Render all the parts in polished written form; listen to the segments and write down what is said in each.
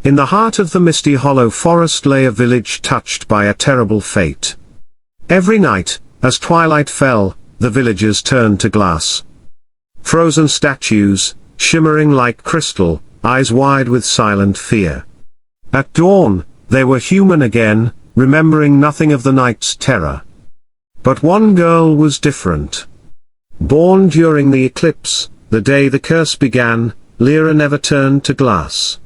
In the heart of the Misty Hollow forest lay a village touched by a terrible fate. Every night, as twilight fell, the villagers turned to glass. Frozen statues, shimmering like crystal, eyes wide with silent fear. At dawn, they were human again, remembering nothing of the night's terror. But one girl was different. Born during the eclipse, the day the curse began, Lira never turned to glass.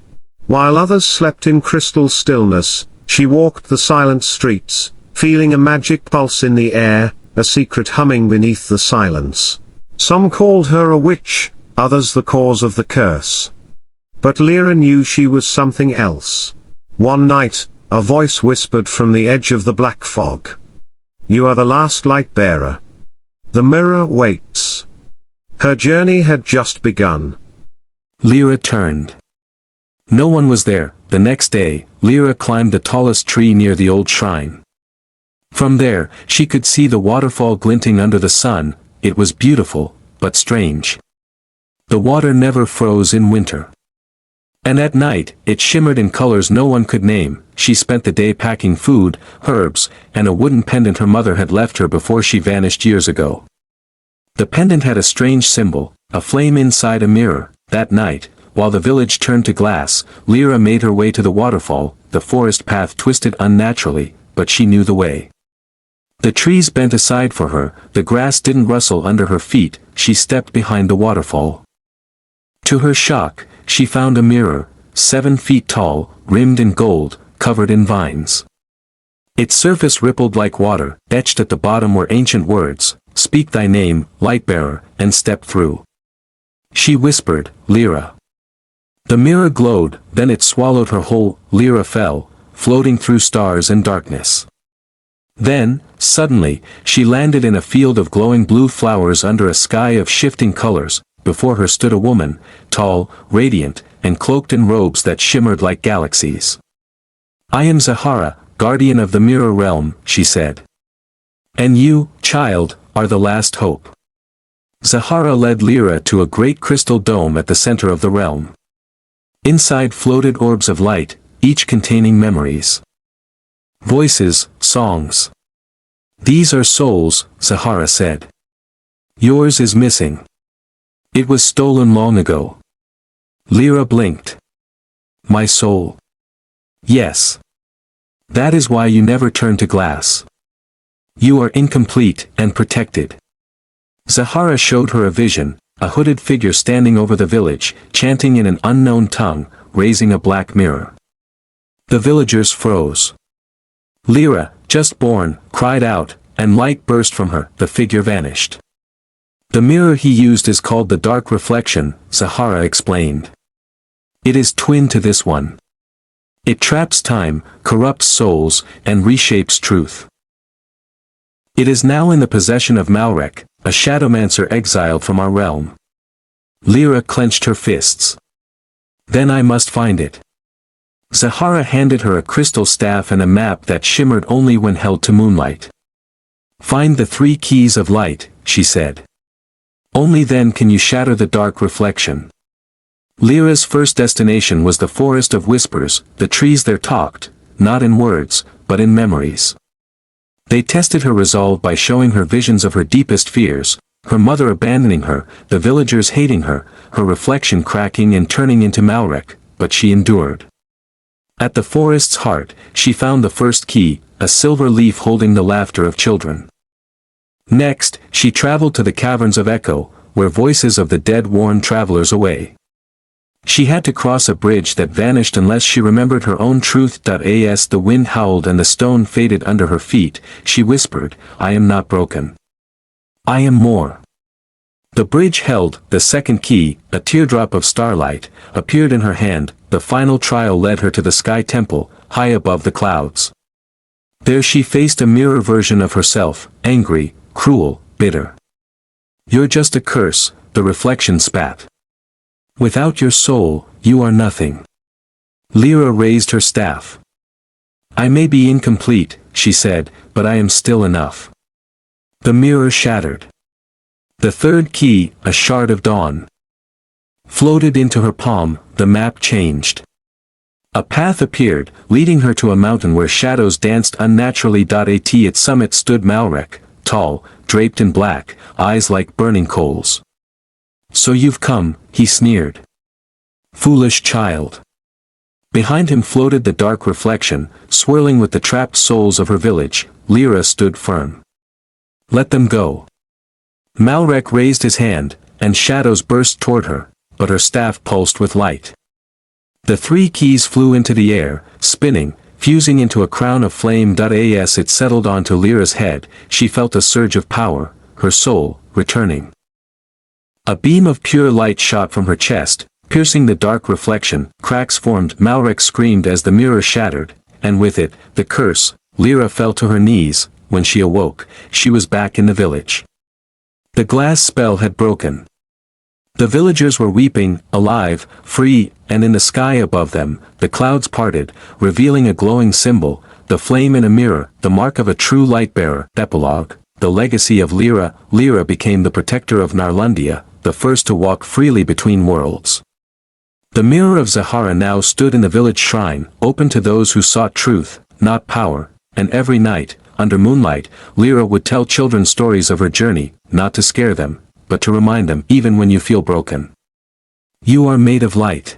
While others slept in crystal stillness, she walked the silent streets, feeling a magic pulse in the air, a secret humming beneath the silence. Some called her a witch, others the cause of the curse. But Lira knew she was something else. One night, a voice whispered from the edge of the black fog. "You are the last light bearer. The mirror waits." Her journey had just begun. Lira turned. No one was there. The next day, Lira climbed the tallest tree near the old shrine. From there, she could see the waterfall glinting under the sun. It was beautiful, but strange. The water never froze in winter. And at night, it shimmered in colors no one could name. She spent the day packing food, herbs, and a wooden pendant her mother had left her before she vanished years ago. The pendant had a strange symbol, a flame inside a mirror. That night, while the village turned to glass, Lira made her way to the waterfall. The forest path twisted unnaturally, but she knew the way. The trees bent aside for her, the grass didn't rustle under her feet. She stepped behind the waterfall. To her shock, she found a mirror, 7 feet tall, rimmed in gold, covered in vines. Its surface rippled like water. Etched at the bottom were ancient words: "Speak thy name, Lightbearer, and step through." She whispered, "Lira." The mirror glowed, then it swallowed her whole. Lira fell, floating through stars and darkness. Then, suddenly, she landed in a field of glowing blue flowers under a sky of shifting colors. Before her stood a woman, tall, radiant, and cloaked in robes that shimmered like galaxies. "I am Zahara, guardian of the mirror realm," she said. "And you, child, are the last hope." Zahara led Lira to a great crystal dome at the center of the realm. Inside floated orbs of light, each containing memories. Voices, songs. "These are souls," Zahara said. "Yours is missing. It was stolen long ago." Lira blinked. "My soul?" "Yes. That is why you never turn to glass. You are incomplete and protected." Zahara showed her a vision, a hooded figure standing over the village, chanting in an unknown tongue, raising a black mirror. The villagers froze. Lira, just born, cried out, and light burst from her. The figure vanished. "The mirror he used is called the Dark Reflection," Zahara explained. "It is twin to this one. It traps time, corrupts souls, and reshapes truth. It is now in the possession of Malrek, a shadowmancer exiled from our realm." Lira clenched her fists. "Then I must find it." Zahara handed her a crystal staff and a map that shimmered only when held to moonlight. "Find the 3 keys of light," she said. "Only then can you shatter the Dark Reflection." Lira's first destination was the Forest of Whispers. The trees there talked, not in words, but in memories. They tested her resolve by showing her visions of her deepest fears: her mother abandoning her, the villagers hating her, her reflection cracking and turning into Malrek, but she endured. At the forest's heart, she found the first key, a silver leaf holding the laughter of children. Next, she traveled to the caverns of Echo, where voices of the dead warned travelers away. She had to cross a bridge that vanished unless she remembered her own truth. As the wind howled and the stone faded under her feet, she whispered, "I am not broken. I am more." The bridge held. The second key, a teardrop of starlight, appeared in her hand. The final trial led her to the Sky Temple, high above the clouds. There she faced a mirror version of herself, angry, cruel, bitter. "You're just a curse," the reflection spat. "Without your soul, you are nothing." Lira raised her staff. "I may be incomplete," she said, "but I am still enough." The mirror shattered. The third key, a shard of dawn, floated into her palm. The map changed. A path appeared, leading her to a mountain where shadows danced unnaturally. At its summit stood Malrek, tall, draped in black, eyes like burning coals. "So you've come," he sneered. "Foolish child." Behind him floated the dark reflection, swirling with the trapped souls of her village. Lira stood firm. "Let them go." Malrek raised his hand, and shadows burst toward her, but her staff pulsed with light. The three keys flew into the air, spinning, fusing into a crown of flame. As it settled onto Lyra's head, she felt a surge of power, her soul, returning. A beam of pure light shot from her chest, piercing the dark reflection. Cracks formed. Malrek screamed as the mirror shattered, and with it, the curse. Lira fell to her knees. When she awoke, she was back in the village. The glass spell had broken. The villagers were weeping, alive, free, and in the sky above them, the clouds parted, revealing a glowing symbol, the flame in a mirror, the mark of a true light-bearer. Epilogue. The legacy of Lira. Lira became the protector of Narlandia, the first to walk freely between worlds. The mirror of Zahara now stood in the village shrine, open to those who sought truth, not power, and every night, under moonlight, Lira would tell children stories of her journey, not to scare them, but to remind them. Even when you feel broken, you are made of light.